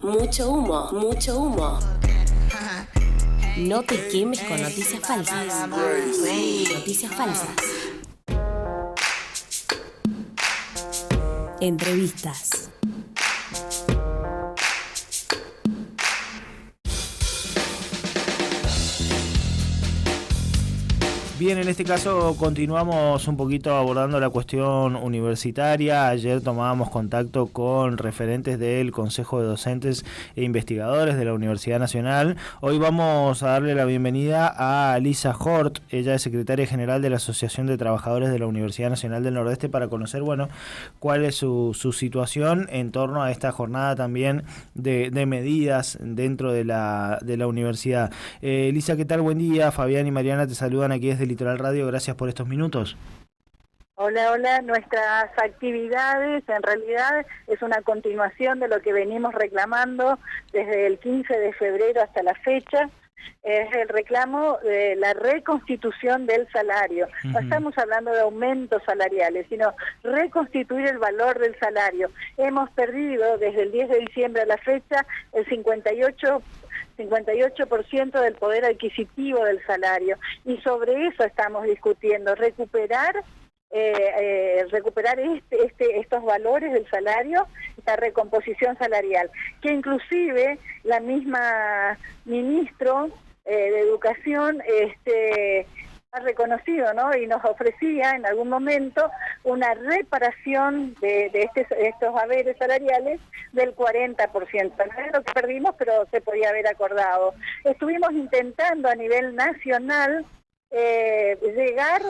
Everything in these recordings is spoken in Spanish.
Mucho humo, mucho humo. No te quemes con noticias falsas. Noticias falsas. Entrevistas. Bien, en este caso continuamos un poquito abordando la cuestión universitaria. Ayer tomábamos contacto con referentes del Consejo de Docentes e Investigadores de la Universidad Nacional. Hoy vamos a darle la bienvenida a Lisa Hort. Ella es secretaria general de la Asociación de Trabajadores de la Universidad Nacional del Nordeste, para conocer, cuál es su situación en torno a esta jornada también de medidas dentro de la universidad. Lisa, ¿qué tal? Buen día. Fabián y Mariana te saludan aquí desde Litoral Radio, gracias por estos minutos. Hola, nuestras actividades en realidad es una continuación de lo que venimos reclamando desde el 15 de febrero hasta la fecha. Es el reclamo de la reconstitución del salario. No estamos hablando de aumentos salariales, sino reconstituir el valor del salario. Hemos perdido desde el 10 de diciembre a la fecha el 58% del poder adquisitivo del salario, y sobre eso estamos discutiendo, recuperar estos valores del salario, esta recomposición salarial, que inclusive la misma ministro de Educación ha reconocido, ¿no? Y nos ofrecía en algún momento una reparación de estos haberes salariales del 40%. No es lo que perdimos, pero se podía haber acordado. Estuvimos intentando a nivel nacional llegar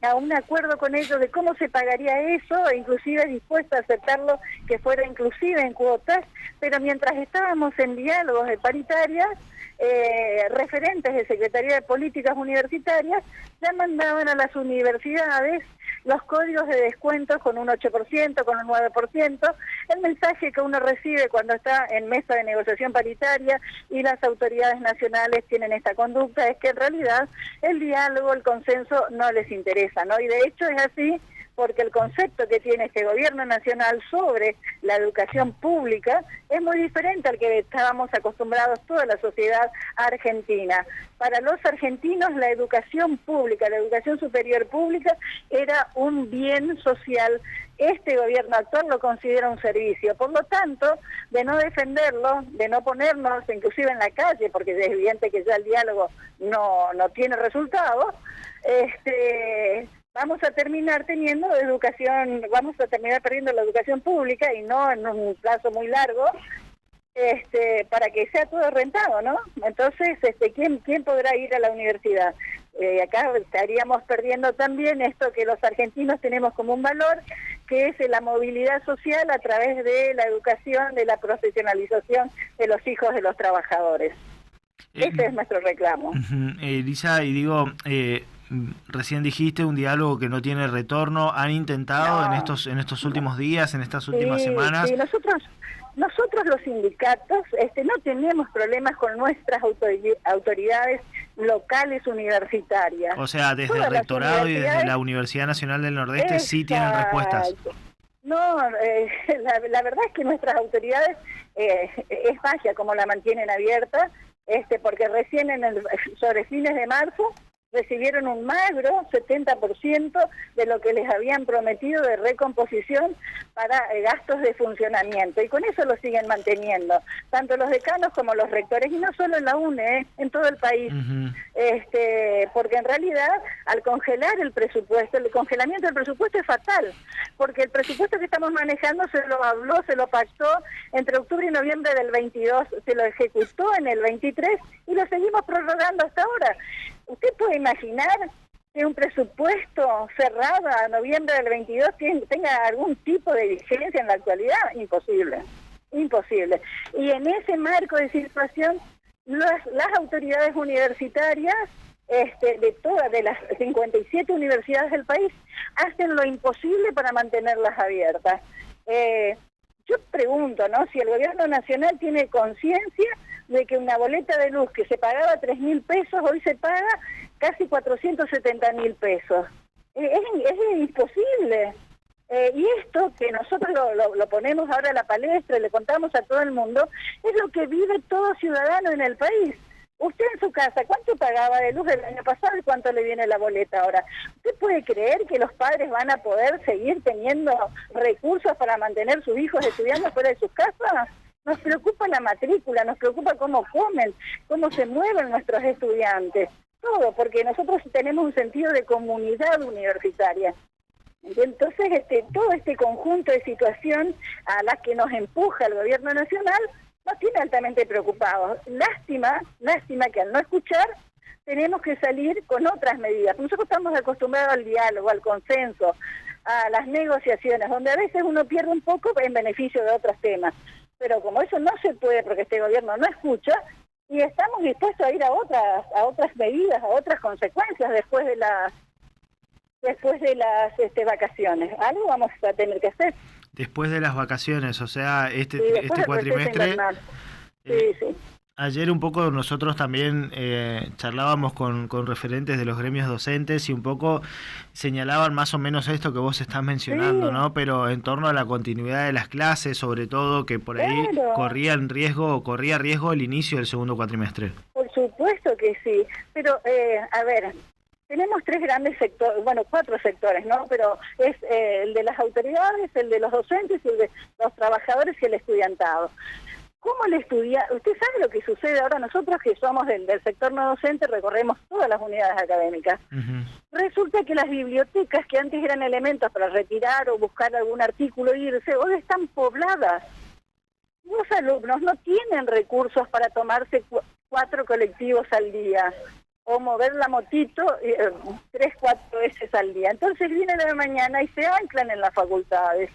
a un acuerdo con ellos de cómo se pagaría eso, e inclusive dispuesto a aceptarlo que fuera inclusive en cuotas, pero mientras estábamos en diálogos de paritarias, referentes de Secretaría de Políticas Universitarias ya mandaban a las universidades los códigos de descuento con un 8%, con un 9%, el mensaje que uno recibe cuando está en mesa de negociación paritaria y las autoridades nacionales tienen esta conducta es que en realidad el diálogo, el consenso no les interesa, ¿no? Y de hecho es así, porque el concepto que tiene este gobierno nacional sobre la educación pública es muy diferente al que estábamos acostumbrados toda la sociedad argentina. Para los argentinos la educación pública, la educación superior pública era un bien social. Este gobierno actual lo considera un servicio. Por lo tanto, de no defenderlo, de no ponernos inclusive en la calle, porque es evidente que ya el diálogo no tiene resultados, vamos a terminar perdiendo la educación pública, y no en un plazo muy largo, para que sea todo rentado, ¿no? Entonces, ¿quién podrá ir a la universidad? Acá estaríamos perdiendo también esto que los argentinos tenemos como un valor, que es la movilidad social a través de la educación, de la profesionalización de los hijos de los trabajadores. Ese es nuestro reclamo. Lisa, y digo, recién dijiste un diálogo que no tiene retorno. ¿Han intentado en estos últimos días, en estas últimas semanas? Sí, nosotros los sindicatos no tenemos problemas con nuestras autoridades locales universitarias. O sea, desde el rectorado y desde la Universidad Nacional del Nordeste sí tienen respuestas. No, la verdad es que nuestras autoridades es magia como la mantienen abierta, porque recién sobre fines de marzo recibieron un magro 70% de lo que les habían prometido de recomposición para gastos de funcionamiento, y con eso lo siguen manteniendo, tanto los decanos como los rectores, y no solo en la UNE, en todo el país. Porque en realidad, al congelar el presupuesto, el congelamiento del presupuesto es fatal, porque el presupuesto que estamos manejando se lo pactó entre octubre y noviembre del 22, se lo ejecutó en el 23 y lo seguimos prorrogando hasta ahora. ¿Usted puede imaginar que un presupuesto cerrado a noviembre del 22 tenga algún tipo de vigencia en la actualidad? Imposible. Y en ese marco de situación, las autoridades universitarias de las 57 universidades del país hacen lo imposible para mantenerlas abiertas. Yo pregunto, ¿no?, si el gobierno nacional tiene conciencia de que una boleta de luz que se pagaba 3.000 pesos, hoy se paga casi 470.000 pesos. Es imposible. Y esto que nosotros lo ponemos ahora a la palestra y le contamos a todo el mundo, es lo que vive todo ciudadano en el país. Usted en su casa, ¿cuánto pagaba de luz el año pasado y cuánto le viene la boleta ahora? ¿Usted puede creer que los padres van a poder seguir teniendo recursos para mantener sus hijos estudiando fuera de sus casas? Nos preocupa la matrícula, nos preocupa cómo comen, cómo se mueven nuestros estudiantes, todo, porque nosotros tenemos un sentido de comunidad universitaria. Entonces, todo este conjunto de situación a las que nos empuja el gobierno nacional nos tiene altamente preocupados. Lástima que al no escuchar tenemos que salir con otras medidas. Nosotros estamos acostumbrados al diálogo, al consenso, a las negociaciones, donde a veces uno pierde un poco en beneficio de otros temas. Pero como eso no se puede porque este gobierno no escucha, y estamos dispuestos a ir a otras medidas, a otras consecuencias después de las vacaciones. Algo vamos a tener que hacer. Después de las vacaciones, o sea, este cuatrimestre. Sí. Ayer un poco nosotros también charlábamos con referentes de los gremios docentes y un poco señalaban más o menos esto que vos estás mencionando, ¿no? Pero en torno a la continuidad de las clases, sobre todo, que por ahí corría riesgo el inicio del segundo cuatrimestre. Por supuesto que sí, pero a ver, tenemos 3 grandes sectores, bueno, 4 sectores, ¿no? Pero es el de las autoridades, el de los docentes y el de los trabajadores y el estudiantado. ¿Cómo el estudiante? Usted sabe lo que sucede ahora, nosotros que somos del sector no docente recorremos todas las unidades académicas. Resulta que las bibliotecas, que antes eran elementos para retirar o buscar algún artículo e irse, hoy están pobladas. Los alumnos no tienen recursos para tomarse 4 colectivos al día o mover la motito 3, 4 veces al día. Entonces vienen a la mañana y se anclan en las facultades.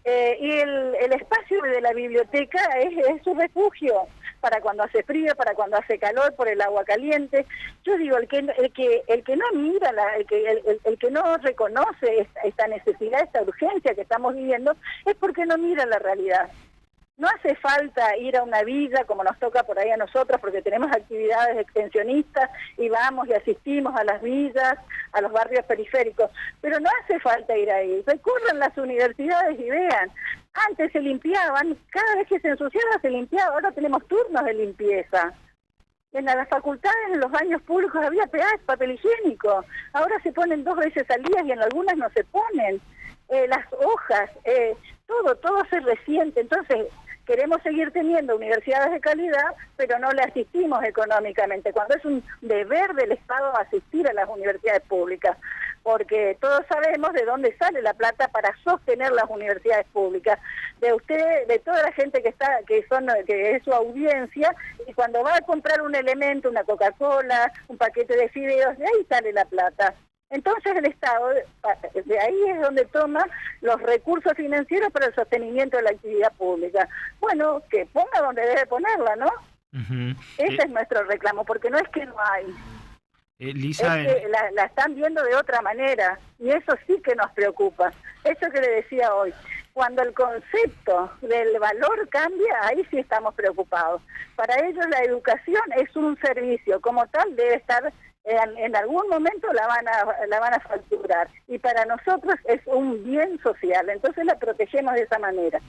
Y el espacio de la biblioteca es su refugio para cuando hace frío, para cuando hace calor, por el agua caliente. Yo digo, el que no mira, el que no reconoce esta necesidad, esta urgencia que estamos viviendo, es porque no mira la realidad. No hace falta ir a una villa como nos toca por ahí a nosotros, porque tenemos actividades extensionistas y vamos y asistimos a las villas, a los barrios periféricos, pero no hace falta ir ahí. Recurran las universidades y vean. Antes se limpiaban, cada vez que se ensuciaba se limpiaba, ahora tenemos turnos de limpieza. En las facultades, en los baños públicos había papel higiénico, ahora se ponen 2 veces al día y en algunas no se ponen. Las hojas, todo se resiente. Entonces queremos seguir teniendo universidades de calidad, pero no le asistimos económicamente, cuando es un deber del Estado asistir a las universidades públicas, porque todos sabemos de dónde sale la plata para sostener las universidades públicas, de usted, de toda la gente que es su audiencia, y cuando va a comprar un elemento, una Coca-Cola, un paquete de fideos, de ahí sale la plata. Entonces el Estado, de ahí es donde toma los recursos financieros para el sostenimiento de la actividad pública. Bueno, que ponga donde debe ponerla, ¿no? Ese es nuestro reclamo, porque no es que no hay. Lisa, es que la están viendo de otra manera, y eso sí que nos preocupa. Eso que le decía hoy, cuando el concepto del valor cambia, ahí sí estamos preocupados. Para ellos la educación es un servicio, como tal debe estar... En algún momento la van a facturar, y para nosotros es un bien social, entonces la protegemos de esa manera.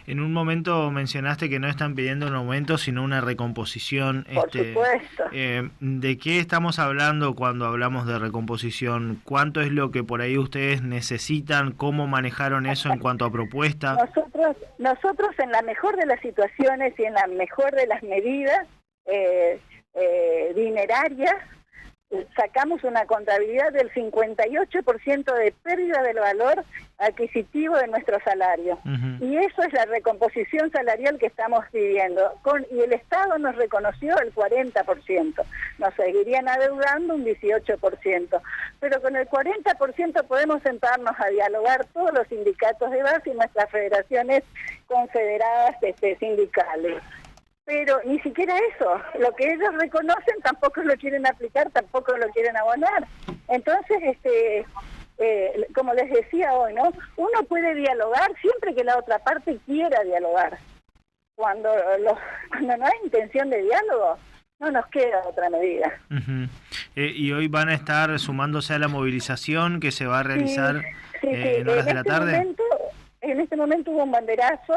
En un momento mencionaste que no están pidiendo un aumento, sino una recomposición. Por supuesto. ¿De qué estamos hablando cuando hablamos de recomposición? ¿Cuánto es lo que por ahí ustedes necesitan? ¿Cómo manejaron eso en cuanto a propuesta? Nosotros en la mejor de las situaciones y en la mejor de las medidas dinerarias, sacamos una contabilidad del 58% de pérdida del valor adquisitivo de nuestro salario. Y eso es la recomposición salarial que estamos pidiendo. Y el Estado nos reconoció el 40%. Nos seguirían adeudando un 18%. Pero con el 40% podemos sentarnos a dialogar todos los sindicatos de base y nuestras federaciones confederadas sindicales. Pero ni siquiera eso, lo que ellos reconocen tampoco lo quieren aplicar, tampoco lo quieren abonar. Entonces, como les decía hoy, ¿no? Uno puede dialogar siempre que la otra parte quiera dialogar. Cuando no hay intención de diálogo, no nos queda otra medida. Y hoy van a estar sumándose a la movilización que se va a realizar en horas de la tarde. En este momento hubo un banderazo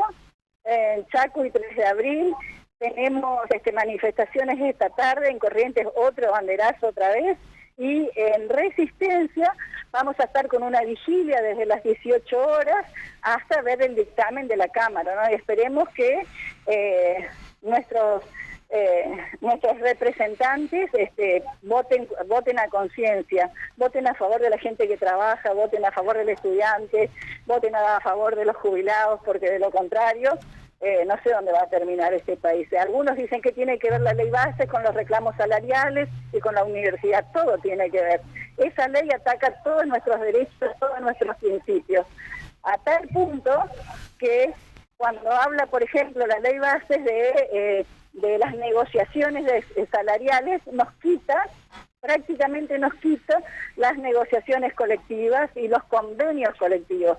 en Chaco y 3 de abril. Tenemos manifestaciones esta tarde en Corrientes, otro banderazo otra vez. Y en Resistencia vamos a estar con una vigilia desde las 18 horas hasta ver el dictamen de la Cámara, ¿no? Y esperemos que nuestros representantes voten a conciencia, voten a favor de la gente que trabaja, voten a favor del estudiante, voten a favor de los jubilados, porque de lo contrario no sé dónde va a terminar este país. Algunos dicen que tiene que ver la ley base con los reclamos salariales y con la universidad, todo tiene que ver. Esa ley ataca todos nuestros derechos, todos nuestros principios, a tal punto que cuando habla, por ejemplo, la ley base de las negociaciones salariales, prácticamente nos quita las negociaciones colectivas y los convenios colectivos.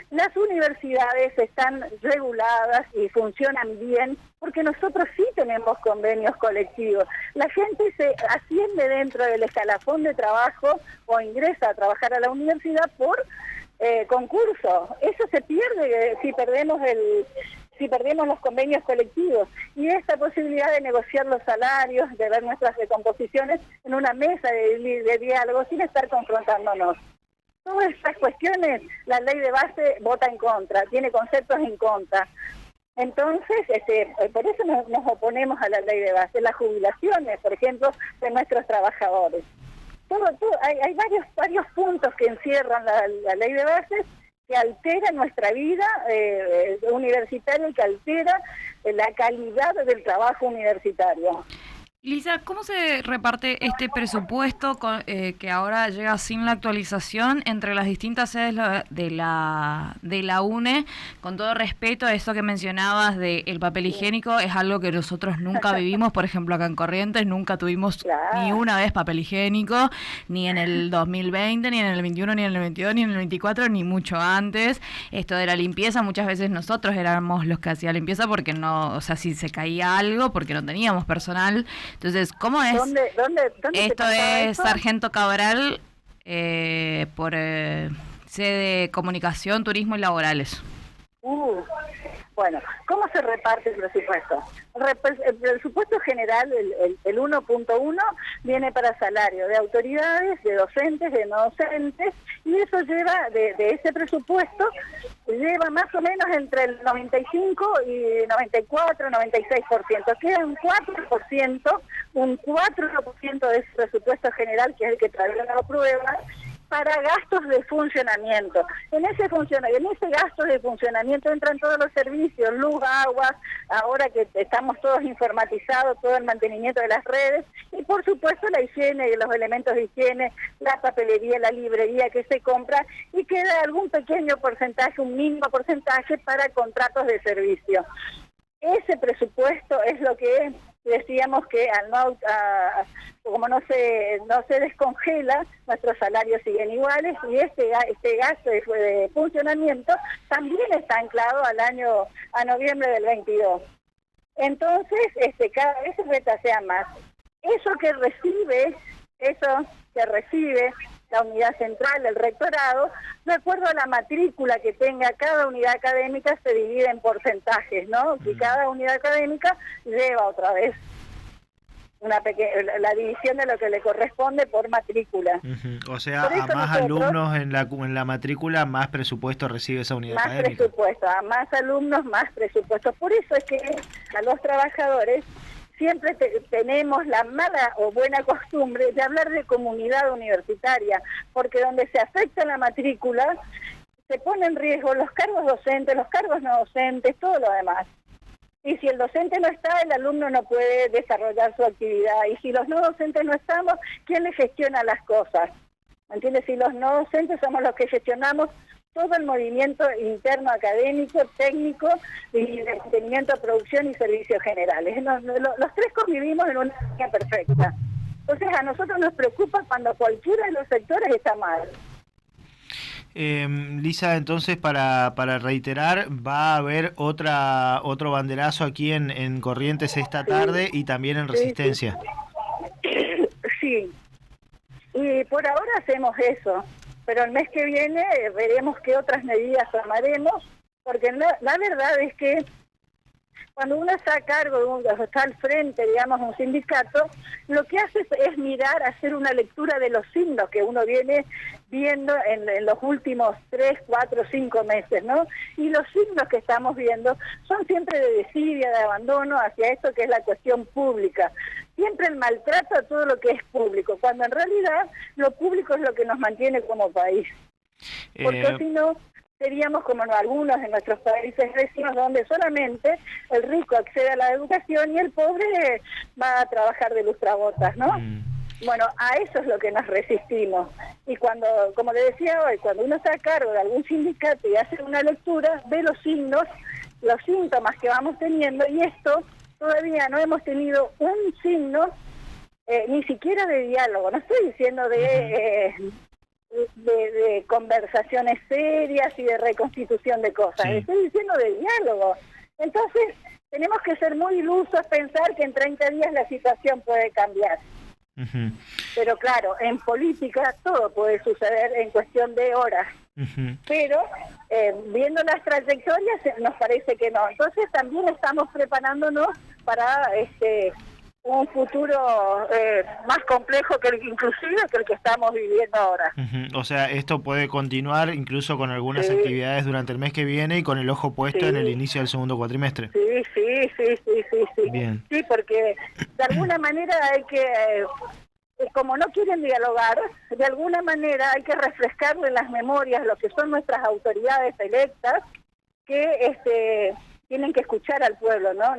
Las universidades están reguladas y funcionan bien porque nosotros sí tenemos convenios colectivos. La gente se asciende dentro del escalafón de trabajo o ingresa a trabajar a la universidad por concurso. Eso se pierde si perdemos los convenios colectivos, y esta posibilidad de negociar los salarios, de ver nuestras recomposiciones en una mesa de diálogo sin estar confrontándonos. Todas estas cuestiones, la ley de base vota en contra, tiene conceptos en contra. Entonces, por eso nos oponemos a la ley de base. Las jubilaciones, por ejemplo, de nuestros trabajadores. Hay varios puntos que encierran la ley de base, que altera nuestra vida universitaria y que altera la calidad del trabajo universitario. Lisa, ¿cómo se reparte este presupuesto que ahora llega sin la actualización entre las distintas sedes de la UNE? Con todo respeto a eso que mencionabas del papel higiénico, es algo que nosotros nunca vivimos. Por ejemplo, acá en Corrientes nunca tuvimos ni una vez papel higiénico, ni en el 2020, ni en el 21, ni en el 22, ni en el 24, ni mucho antes. Esto de la limpieza, muchas veces nosotros éramos los que hacían limpieza porque no, o sea, si se caía algo, porque no teníamos personal. Entonces, ¿cómo es? ¿Dónde Esto es eso? Sargento Cabral, por sede Comunicación, Turismo y Laborales. Bueno, ¿cómo se reparte el presupuesto? El presupuesto general, el 1.1, viene para salario de autoridades, de docentes, de no docentes, y eso lleva, de ese presupuesto, lleva más o menos entre el 95 y 94, 96%. Queda un 4% de ese presupuesto general, que es el que todavía no lo aprueba, para gastos de funcionamiento. En ese gasto de funcionamiento entran todos los servicios, luz, agua, ahora que estamos todos informatizados, todo el mantenimiento de las redes, y por supuesto la higiene y los elementos de higiene, la papelería, la librería que se compra, y queda algún pequeño porcentaje, un mínimo porcentaje para contratos de servicio. Ese presupuesto es lo que decíamos que como no se descongela, nuestros salarios siguen iguales, y este gasto de funcionamiento también está anclado a noviembre del 22. Entonces, cada vez se retasea más. Eso que recibe la unidad central, el rectorado, de acuerdo a la matrícula que tenga cada unidad académica, se divide en porcentajes, ¿no? Y cada unidad académica lleva otra vez la división de lo que le corresponde por matrícula. O sea, a más alumnos en la matrícula, más presupuesto recibe esa unidad académica. Más presupuesto, a más alumnos, más presupuesto. Por eso es que a los trabajadores siempre tenemos la mala o buena costumbre de hablar de comunidad universitaria, porque donde se afecta la matrícula, se pone en riesgo los cargos docentes, los cargos no docentes, todo lo demás. Y si el docente no está, el alumno no puede desarrollar su actividad. Y si los no docentes no estamos, ¿quién le gestiona las cosas? ¿Me entiendes? Si los no docentes somos los que gestionamos todo el movimiento interno académico, técnico y de mantenimiento, producción y servicios generales. Los tres convivimos en una línea perfecta. Entonces a nosotros nos preocupa cuando cualquiera de los sectores está mal. Lisa, entonces para reiterar, va a haber otro banderazo aquí en Corrientes esta tarde y también en Resistencia. Sí. por ahora hacemos eso, pero el mes que viene veremos qué otras medidas tomaremos, porque la verdad es que cuando uno está a cargo, está al frente, digamos, de un sindicato, lo que hace es mirar, hacer una lectura de los signos que uno viene viendo en los últimos 3, 4, 5 meses, ¿no? Y los signos que estamos viendo son siempre de desidia, de abandono hacia esto que es la cuestión pública. Siempre el maltrato a todo lo que es público, cuando en realidad lo público es lo que nos mantiene como país. Porque si no, seríamos como algunos de nuestros países vecinos, donde solamente el rico accede a la educación y el pobre va a trabajar de lustrabotas, ¿no? Bueno, a eso es lo que nos resistimos. Y cuando, como le decía hoy, cuando uno está a cargo de algún sindicato y hace una lectura, ve los signos, los síntomas que vamos teniendo, y esto todavía no hemos tenido un signo, ni siquiera de diálogo. No estoy diciendo de conversaciones serias y de reconstitución de cosas, estoy diciendo de diálogo. Entonces, tenemos que ser muy ilusos, pensar que en 30 días la situación puede cambiar. Pero claro, en política todo puede suceder en cuestión de horas. Pero viendo las trayectorias nos parece que no. Entonces también estamos preparándonos para un futuro más complejo que inclusive que el que estamos viviendo ahora. O sea, esto puede continuar incluso con algunas actividades durante el mes que viene y con el ojo puesto en el inicio del segundo cuatrimestre. Sí. Bien. Sí, porque de alguna manera hay que, como no quieren dialogar, de alguna manera hay que refrescarle en las memorias lo que son nuestras autoridades electas, que tienen que escuchar al pueblo, ¿no?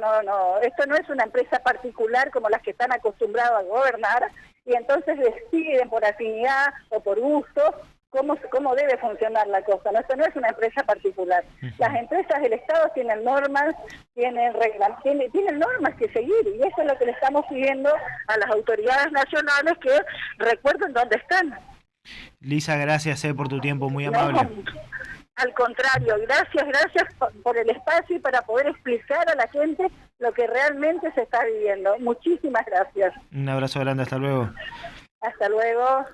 Esto no es una empresa particular como las que están acostumbrados a gobernar, y entonces deciden por afinidad o por gusto cómo debe funcionar la cosa. No, esto no es una empresa particular. Las empresas del Estado tienen normas, tienen reglas, tienen normas que seguir, y eso es lo que le estamos pidiendo a las autoridades nacionales, que recuerden dónde están. Lisa, gracias por tu tiempo, muy amable. Al contrario, gracias por el espacio y para poder explicar a la gente lo que realmente se está viviendo. Muchísimas gracias. Un abrazo grande, hasta luego. Hasta luego.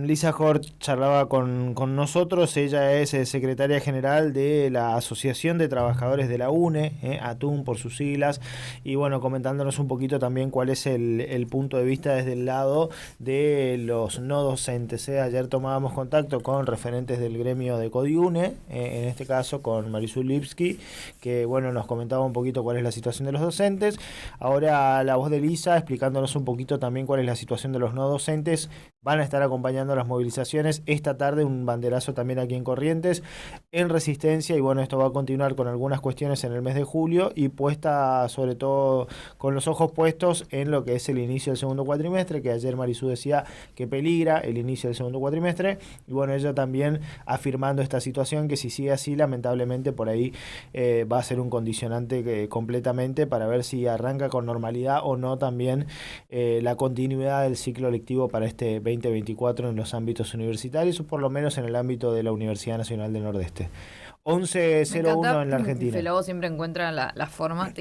Lisa Hort charlaba con nosotros. Ella es secretaria general de la Asociación de Trabajadores de la UNE, ATUN por sus siglas, y bueno, comentándonos un poquito también cuál es el punto de vista desde el lado de los no docentes. Ayer tomábamos contacto con referentes del gremio de CODIUNE, en este caso con Marisol Lipski, que bueno, nos comentaba un poquito cuál es la situación de los docentes. Ahora la voz de Lisa explicándonos un poquito también cuál es la situación de los no docentes. Van a estar acompañando las movilizaciones esta tarde, un banderazo también aquí en Corrientes, en Resistencia, y bueno, esto va a continuar con algunas cuestiones en el mes de julio y puesta sobre todo con los ojos puestos en lo que es el inicio del segundo cuatrimestre, que ayer Marisú decía que peligra el inicio del segundo cuatrimestre, y bueno, ella también afirmando esta situación que si sigue así, lamentablemente por ahí va a ser un condicionante completamente para ver si arranca con normalidad o no también la continuidad del ciclo lectivo para este 2024 en los ámbitos universitarios, o por lo menos en el ámbito de la Universidad Nacional del Nordeste. 11:01 en la Argentina. Felabo siempre encuentra la forma.